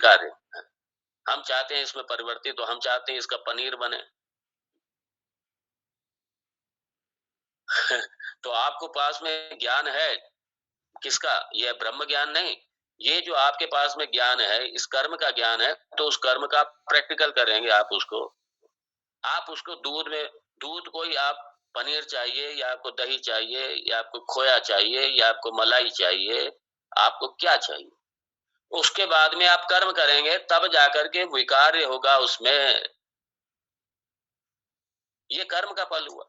स्वीकार्य। हम चाहते हैं इसमें परिवर्तित, तो हम चाहते हैं इसका पनीर बने। तो आपको पास में ज्ञान है किसका? यह ब्रह्म ज्ञान नहीं। ये जो आपके पास में ज्ञान है, इस कर्म का ज्ञान है, तो उस कर्म का प्रैक्टिकल करेंगे आप उसको। आप उसको दूध को ही आप पनीर चाहिए या आपको दही चाहिए या आपको खोया चाहिए या आपको मलाई चाहिए, आपको क्या चाहिए? उसके बाद में आप कर्म करेंगे तब जाकर के विकार्य होगा उसमें। ये कर्म का फल हुआ।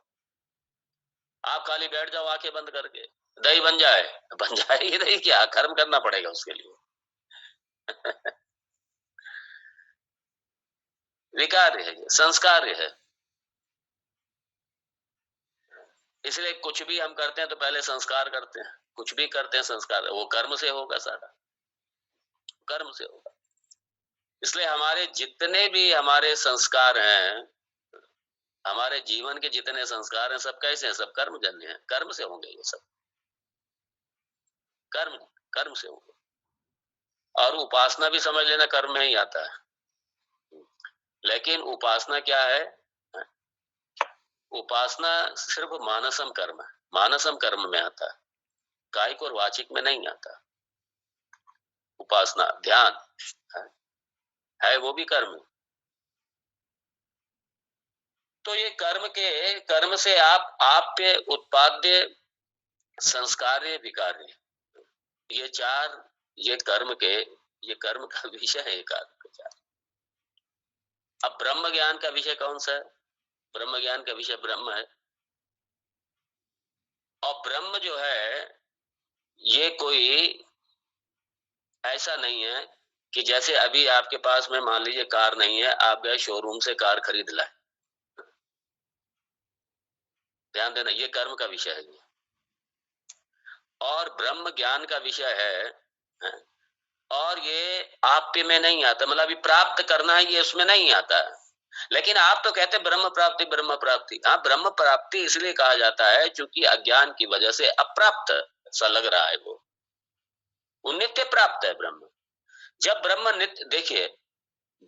आप खाली बैठ जाओ आंखें बंद करके, दही बन जाए, बन जाएगी दही, क्या कर्म करना पड़ेगा उसके लिए। विकार्य है, ये संस्कार्य है। इसलिए कुछ भी हम करते हैं तो पहले संस्कार करते हैं, कुछ भी करते हैं संस्कार, वो कर्म से होगा, सारा कर्म से होगा। इसलिए हमारे जितने भी हमारे संस्कार हैं, हमारे जीवन के जितने संस्कार हैं, सब कैसे हैं? सब कर्मजन्य हैं, कर्म से होंगे ये सब, कर्म कर्म से होंगे। और उपासना भी समझ लेना कर्म में ही आता है। लेकिन उपासना क्या है? उपासना सिर्फ मानसम कर्म है, मानसम कर्म में आता है, कायिक और वाचिक में नहीं आता। उपासना ध्यान है वो भी कर्म। तो ये कर्म से आप पे उत्पाद्य संस्कार्य विकार्य, ये चार, ये कर्म के, ये कर्म का विषय है, एक चार। अब ब्रह्म ज्ञान का विषय कौन सा है? ब्रह्म ज्ञान का विषय ब्रह्म है। और ब्रह्म जो है, ये कोई ऐसा नहीं है कि जैसे अभी आपके पास में मान लीजिए कार नहीं है, आप गए शोरूम से कार खरीद लाए। ध्यान देना, ये कर्म का विषय है। और ब्रह्म ज्ञान का विषय है। और ये आप पे में नहीं आता, मतलब अभी प्राप्त करना है, ये उसमें नहीं आता। लेकिन आप तो कहते ब्रह्म प्राप्ति, ब्रह्म प्राप्ति। हाँ, ब्रह्म प्राप्ति इसलिए कहा जाता है क्योंकि अज्ञान की वजह से अप्राप्त सा लग रहा है। वो नित्य प्राप्त है ब्रह्म। जब ब्रह्म नित्य, देखिए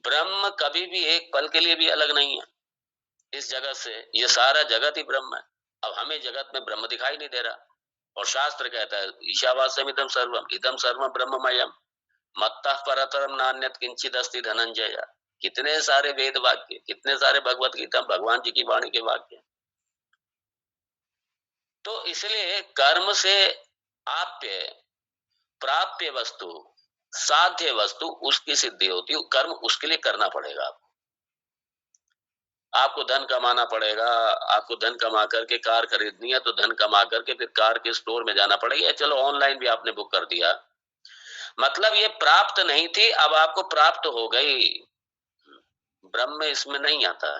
ब्रह्म कभी भी एक पल के लिए भी अलग नहीं है इस जगत से। ये सारा जगत ही ब्रह्म है। अब हमें जगत में ब्रह्म दिखाई नहीं दे रहा, और शास्त्र कहता है ईशावास्यम इदम सर्वम ब्रह्ममयम मत्तः परतरम नान्यत किंचित अस्ति धनंजय। कितने सारे वेद वाक्य, कितने सारे भगवत गीता, भगवान जी की वाणी के वाक्य। तो इसलिए कर्म से आप्य, प्राप्य वस्तु, साध्य वस्तु, उसकी सिद्धि होती है। कर्म उसके लिए करना पड़ेगा। आपको धन कमाना पड़ेगा, आपको धन कमा करके कार खरीदनी है, तो धन कमा करके फिर कार के स्टोर में जाना पड़ेगा। चलो ऑनलाइन भी आपने बुक कर दिया, मतलब ये प्राप्त नहीं थी, अब आपको प्राप्त हो गई। ब्रह्म इसमें नहीं आता,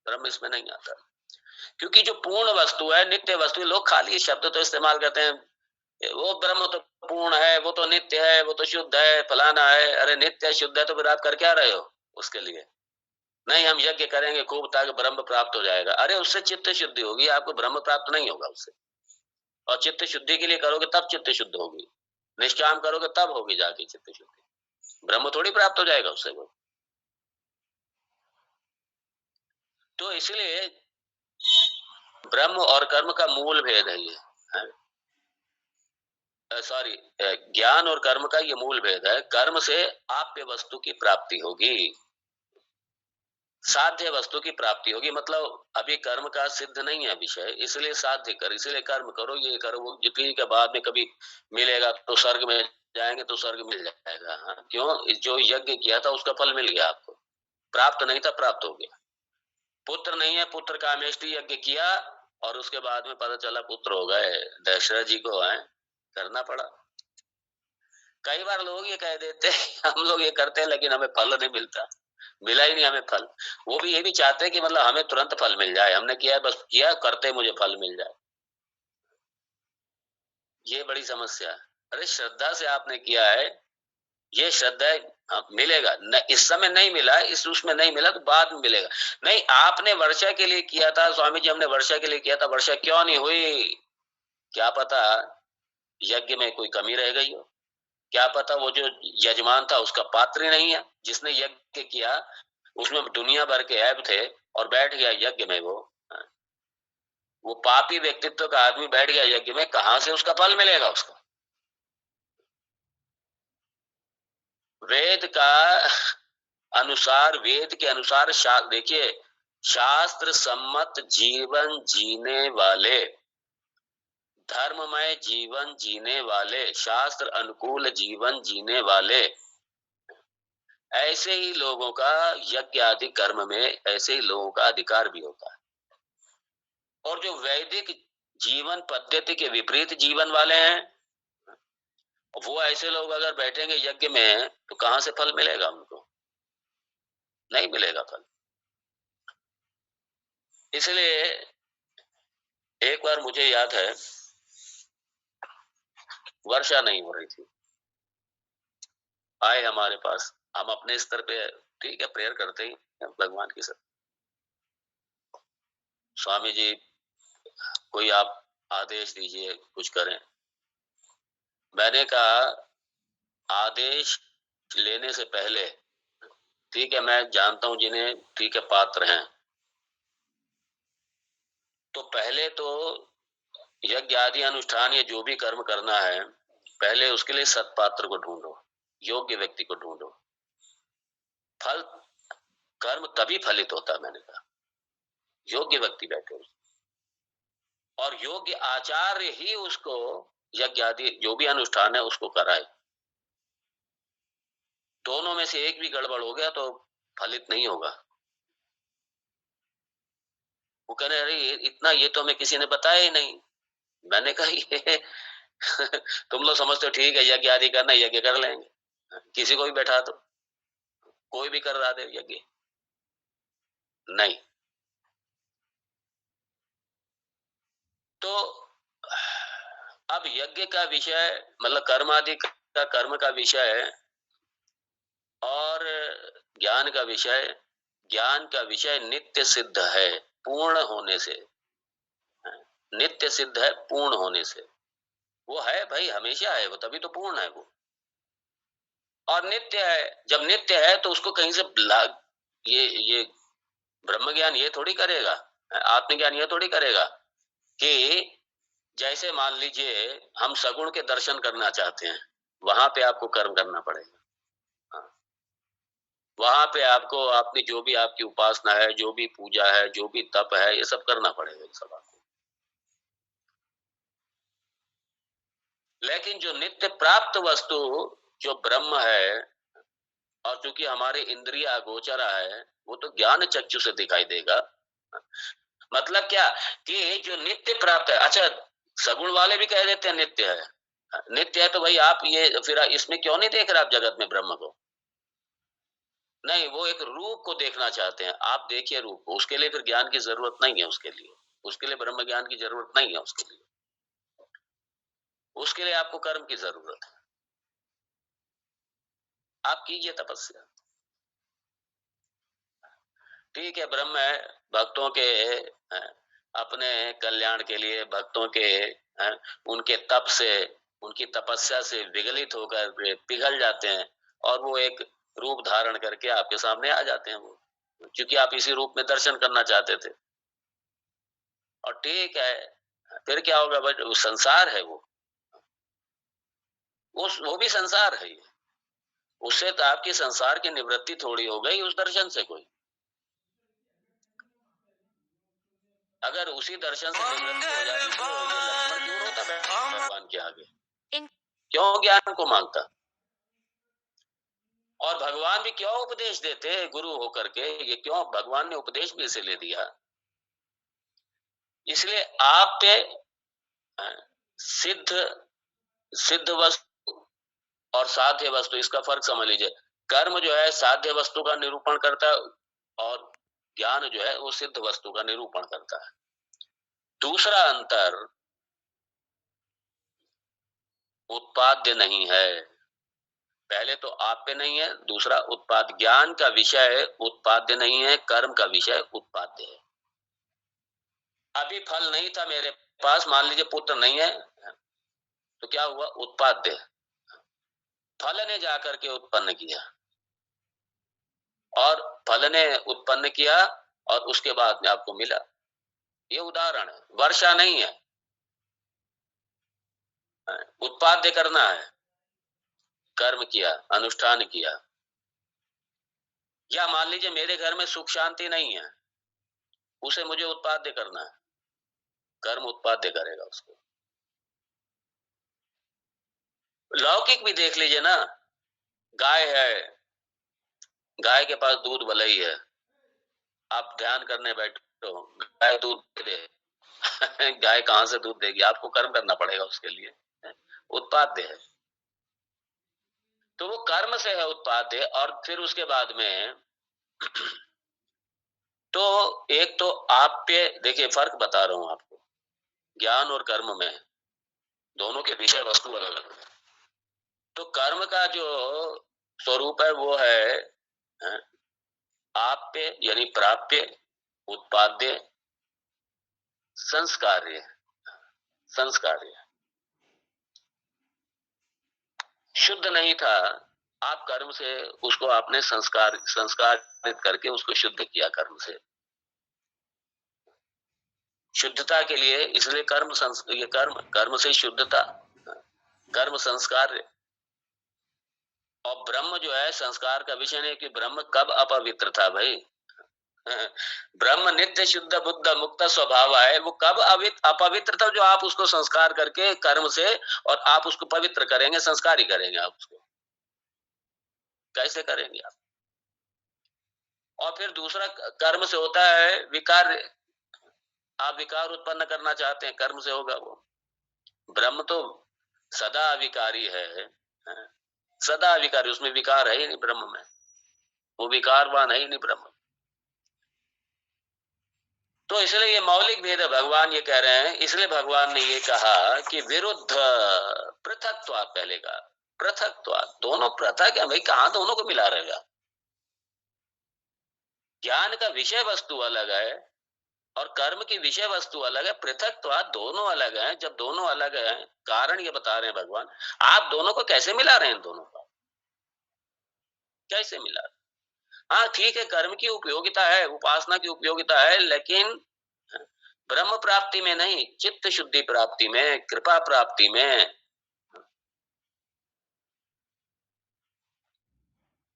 ब्रह्म इसमें नहीं आता। क्योंकि जो पूर्ण वस्तु है, नित्य वस्तु, लोग खाली शब्द तो इस्तेमाल करते हैं, वो ब्रह्म तो पूर्ण है, वो तो नित्य है, वो तो शुद्ध है, फलाना है। अरे नित्य शुद्ध है तो फिर आप कर क्या रहे हो उसके लिए? नहीं, हम यज्ञ करेंगे खूब ताकि ब्रह्म प्राप्त हो जाएगा। अरे उससे चित्त शुद्धि होगी, आपको ब्रह्म प्राप्त नहीं होगा उससे। और चित्त शुद्धि के लिए करोगे तब चित्त शुद्ध होगी, निष्काम करोगे तब होगी जाके चित्त शुद्धि। ब्रह्म थोड़ी प्राप्त हो जाएगा उससे वो। तो इसलिए ब्रह्म और कर्म का मूल भेद है ये, सॉरी, ज्ञान और कर्म का ये मूल भेद है। कर्म से आप्य वस्तु की प्राप्ति होगी, साध्य वस्तु की प्राप्ति होगी। मतलब अभी कर्म का सिद्ध नहीं है विषय, इसलिए साध्य कर, इसलिए कर्म करो, ये करो वो, जितनी के बाद में कभी मिलेगा तो स्वर्ग में जाएंगे तो स्वर्ग मिल जाएगा। हाँ, क्यों? जो यज्ञ किया था उसका फल मिल गया आपको, प्राप्त नहीं था, प्राप्त हो गया। पुत्र नहीं है, पुत्र कामेष्टि यज्ञ किया और उसके बाद में पता चला पुत्र हो गए, दशरथ जी को है करना पड़ा। कई बार लोग ये कह देते हैं हम लोग ये करते हैं लेकिन हमें फल नहीं मिलता, मिला ही नहीं हमें फल। वो भी ये भी चाहते हैं कि मतलब हमें तुरंत फल मिल जाए, हमने किया बस किया, करते मुझे फल मिल जाए। ये बड़ी समस्या है। अरे श्रद्धा से आपने किया है, ये श्रद्धा मिलेगा न, इस समय नहीं मिला, इस उसमें नहीं मिला तो बाद में मिलेगा। नहीं, आपने वर्षा के लिए किया था, स्वामी जी हमने वर्षा के लिए किया था, वर्षा क्यों नहीं हुई? क्या पता यज्ञ में कोई कमी रह गई हो, क्या पता वो जो यजमान था उसका पात्र ही नहीं है, जिसने यज्ञ किया उसमें दुनिया भर के ऐब थे और बैठ गया यज्ञ में वो पापी व्यक्तित्व का आदमी बैठ गया यज्ञ में, कहां से उसका फल मिलेगा उसको? वेद का अनुसार, वेद के अनुसार देखिए, शास्त्र सम्मत जीवन जीने वाले, धर्ममय जीवन जीने वाले, शास्त्र अनुकूल जीवन जीने वाले, ऐसे ही लोगों का यज्ञ आदि कर्म में ऐसे ही लोगों का अधिकार भी होता है। और जो वैदिक जीवन पद्धति के विपरीत जीवन वाले हैं, वो ऐसे लोग अगर बैठेंगे यज्ञ में तो कहां से फल मिलेगा उनको? नहीं मिलेगा फल। इसलिए एक बार मुझे याद है, वर्षा नहीं हो रही थी, आए हमारे पास, हम अपने स्तर पे ठीक है प्रेयर करते ही भगवान की सब, स्वामी जी कोई आप आदेश दीजिए, कुछ करें। मैंने कहा आदेश लेने से पहले, ठीक है मैं जानता हूं जिन्हें ठीक है पात्र हैं, तो पहले तो यज्ञ आदि अनुष्ठान या जो भी कर्म करना है, पहले उसके लिए सत्पात्र को ढूंढो, योग्य व्यक्ति को ढूंढो। फल कर्म तभी फलित होता है, मैंने कहा योग्य व्यक्ति बैठे और योग्य आचार्य ही उसको यज्ञ आदि जो भी अनुष्ठान है उसको कराए। दोनों में से एक भी गड़बड़ हो गया तो फलित नहीं होगा। वो कह रहे अरे इतना ये तो हमें किसी ने बताया ही नहीं। मैंने कहा ये तुम लोग समझते हो ठीक है यज्ञ आदि करना, यज्ञ कर लेंगे, किसी को भी बैठा दो, कोई भी कर रहा दे यज्ञ, नहीं। तो अब यज्ञ का विषय मतलब कर्म आदि का, कर्म का विषय और ज्ञान का विषय, ज्ञान का विषय नित्य सिद्ध है पूर्ण होने से, नित्य सिद्ध है पूर्ण होने से। वो है भाई, हमेशा है वो, तभी तो पूर्ण है वो। और नित्य है, जब नित्य है तो उसको कहीं से ये ब्रह्म ज्ञान ये थोड़ी करेगा, आत्मज्ञान ये थोड़ी करेगा कि जैसे मान लीजिए हम सगुण के दर्शन करना चाहते हैं, वहां पे आपको कर्म करना पड़ेगा। हाँ, वहां पे आपको अपनी जो भी आपकी उपासना है, जो भी पूजा है, जो भी तप है, ये सब करना पड़ेगा, ये सब आपको। लेकिन जो नित्य प्राप्त वस्तु जो ब्रह्म है, और चूंकि हमारे इंद्रिय अगोचरा है, वो तो ज्ञान चक्षु से दिखाई देगा। मतलब क्या कि जो नित्य प्राप्त है, अच्छा सगुण वाले भी कह देते हैं नित्य है, नित्य है तो भाई आप ये फिर इसमें क्यों नहीं देख रहे आप जगत में ब्रह्म को? नहीं, वो एक रूप को देखना चाहते हैं, आप देखिए रूप को, उसके लिए फिर ज्ञान की जरूरत नहीं है, उसके लिए, उसके लिए ब्रह्म ज्ञान की जरूरत नहीं है, उसके लिए, उसके लिए आपको कर्म की जरूरत है। आप कीजिए तपस्या, ठीक है ब्रह्म है, भक्तों के अपने कल्याण के लिए, भक्तों के उनके तप से, उनकी तपस्या से विगलित होकर वे पिघल जाते हैं और वो एक रूप धारण करके आपके सामने आ जाते हैं वो, क्योंकि आप इसी रूप में दर्शन करना चाहते थे। और ठीक है, फिर क्या होगा, बट वो संसार है वो भी संसार है ये, उससे तो आपकी संसार की निवृत्ति थोड़ी हो गई उस दर्शन से कोई। अगर उसी दर्शन से निवृत्ति हो जाती तो ये लक्ष्मण क्यों रोता बैठा भगवान के आगे, क्यों ज्ञान को मांगता? और भगवान भी क्यों उपदेश देते गुरु होकर के, ये क्यों भगवान ने उपदेश भी इसीलिए दिया, इसलिए आप पे सिद्ध, सिद्ध वस्तु और साध्य वस्तु, इसका फर्क समझ लीजिए। कर्म जो है साध्य वस्तु का निरूपण करता है और ज्ञान जो है वो सिद्ध वस्तु का निरूपण करता है। दूसरा अंतर उत्पाद्य नहीं है, पहले तो आप पे नहीं है, दूसरा उत्पाद, ज्ञान का विषय उत्पाद्य नहीं है, कर्म का विषय उत्पाद्य है। अभी फल नहीं था मेरे पास, मान लीजिए पुत्र नहीं है, तो क्या हुआ, उत्पाद्य। फल ने जाकर के उत्पन्न किया, और फल ने उत्पन्न किया और उसके बाद में आपको मिला। ये उदाहरण है, वर्षा नहीं है, उत्पाद्य करना है, कर्म किया, अनुष्ठान किया। या मान लीजिए मेरे घर में सुख शांति नहीं है, उसे मुझे उत्पाद्य करना है, कर्म उत्पाद्य करेगा उसको। लौकिक भी देख लीजिए ना, गाय है, गाय के पास दूध भले ही है, आप ध्यान करने बैठो, गाय दूध दे दे गाय कहां से दूध देगी? आपको कर्म करना पड़ेगा उसके लिए, उत्पाद्य है। तो वो कर्म से है उत्पाद्य। और फिर उसके बाद में तो एक तो आप पे देखिए, फर्क बता रहा हूं आपको, ज्ञान और कर्म में दोनों के विषय वस्तु अलग अलग है। तो कर्म का जो स्वरूप है वो है आप्य यानी प्राप्य, उत्पाद्य, संस्कार्य। संस्कार्य शुद्ध नहीं था, आप कर्म से उसको आपने संस्कारित करके उसको शुद्ध किया कर्म से, शुद्धता के लिए। इसलिए ये कर्म से शुद्धता, कर्म संस्कार। और ब्रह्म जो है संस्कार का विषय नहीं, कि ब्रह्म कब अपवित्र था भाई? ब्रह्म नित्य शुद्ध बुद्ध मुक्त स्वभाव है, वो कब अपवित्र था जो आप उसको संस्कार करके कर्म से, और आप उसको पवित्र करेंगे, संस्कार ही करेंगे आप उसको, कैसे करेंगे आप? और फिर दूसरा कर्म से होता है विकार। आप विकार उत्पन्न करना चाहते हैं, कर्म से होगा वो। ब्रह्म तो सदा अविकारी है, सदा अविकारी, उसमें विकार है ही नहीं ब्रह्म में, वो विकारवान है ही नहीं ब्रह्म। तो इसलिए ये मौलिक भेद है, भगवान ये कह रहे हैं। इसलिए भगवान ने ये कहा कि विरुद्ध पृथक्त्वात्, पहले का पृथक्त्वात्, दोनों पृथक क्या भाई, कहां दोनों को मिला रहेगा? ज्ञान का विषय वस्तु अलग है और कर्म की विषय वस्तु अलग है, पृथक्त्वात्, दोनों अलग हैं। जब दोनों अलग हैं, कारण ये बता रहे हैं भगवान, आप दोनों को कैसे मिला रहे हैं? दोनों को कैसे मिला? हाँ ठीक है, कर्म की उपयोगिता है, उपासना की उपयोगिता है, लेकिन ब्रह्म प्राप्ति में नहीं, चित्त शुद्धि प्राप्ति में, कृपा प्राप्ति में,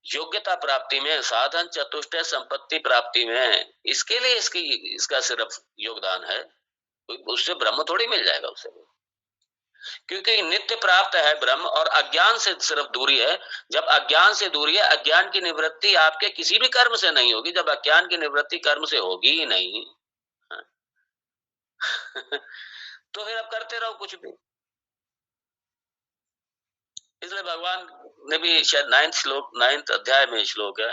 योग्यता प्राप्ति में, साधन चतुष्टय संपत्ति प्राप्ति में, इसके लिए इसका सिर्फ योगदान है। उससे ब्रह्म थोड़ी मिल जाएगा उससे, क्योंकि नित्य प्राप्त है ब्रह्म, और अज्ञान से सिर्फ दूरी है। जब अज्ञान से दूरी है, अज्ञान की निवृत्ति आपके किसी भी कर्म से नहीं होगी। जब अज्ञान की निवृत्ति कर्म से होगी ही नहीं तो फिर अब करते रहो कुछ भी। इसलिए भगवान ने भी शायद 9th अध्याय में श्लोक है,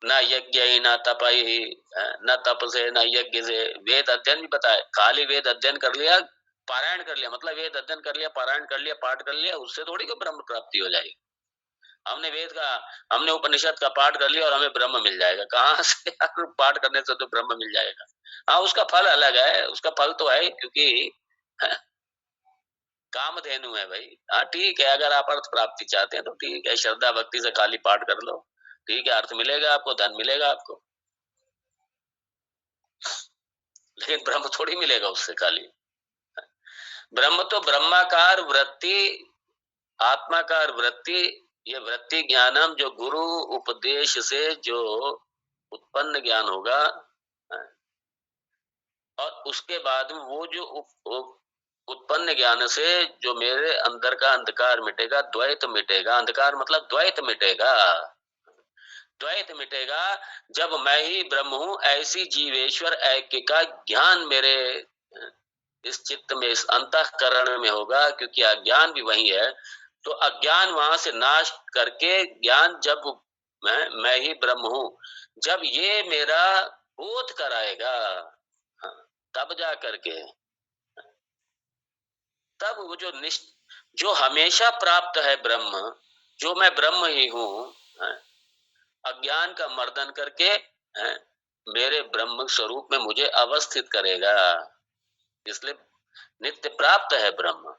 न यज्ञ ही न तपई ही, न तप से न यज्ञ से। वेद अध्ययन भी बताए, खाली वेद अध्ययन कर लिया, पारायण कर लिया, मतलब वेद अध्ययन कर लिया, पारायण कर लिया, पाठ कर लिया, उससे थोड़ी को ब्रह्म प्राप्ति हो जाएगी। हमने उपनिषद का पाठ कर लिया और हमें ब्रह्म मिल जाएगा, कहाँ से? पाठ करने से तो ब्रह्म मिल जाएगा? हाँ, उसका फल अलग है, उसका फल तो है, क्योंकि कामधेनु है भाई। हाँ ठीक है, अगर आप अर्थ प्राप्ति चाहते हैं तो ठीक है, श्रद्धा भक्ति से खाली पाठ कर लो, ठीक है, अर्थ मिलेगा आपको, धन मिलेगा आपको, लेकिन ब्रह्म थोड़ी मिलेगा उससे खाली। ब्रह्म तो ब्रह्माकार वृत्ति, आत्माकार वृत्ति, ये वृत्ति ज्ञानम, जो गुरु उपदेश से जो उत्पन्न ज्ञान होगा, और उसके बाद में वो जो उत्पन्न ज्ञान से जो मेरे अंदर का अंधकार मिटेगा, द्वैत मिटेगा। अंधकार मतलब द्वैत मिटेगा, द्वैत मिटेगा। जब मैं ही ब्रह्म हूं, ऐसी जीवेश्वर ऐक्य का ज्ञान मेरे इस चित्त में, इस अंतःकरण में होगा, क्योंकि अज्ञान भी वही है। तो अज्ञान वहां से नाश करके ज्ञान, जब मैं ही ब्रह्म हूं, जब ये मेरा बोध कराएगा, हाँ, तब जा करके, तब वो जो हमेशा प्राप्त है ब्रह्म, जो मैं ब्रह्म ही हूं, अज्ञान का मर्दन करके मेरे ब्रह्म स्वरूप में मुझे अवस्थित करेगा। इसलिए नित्य प्राप्त है ब्रह्म।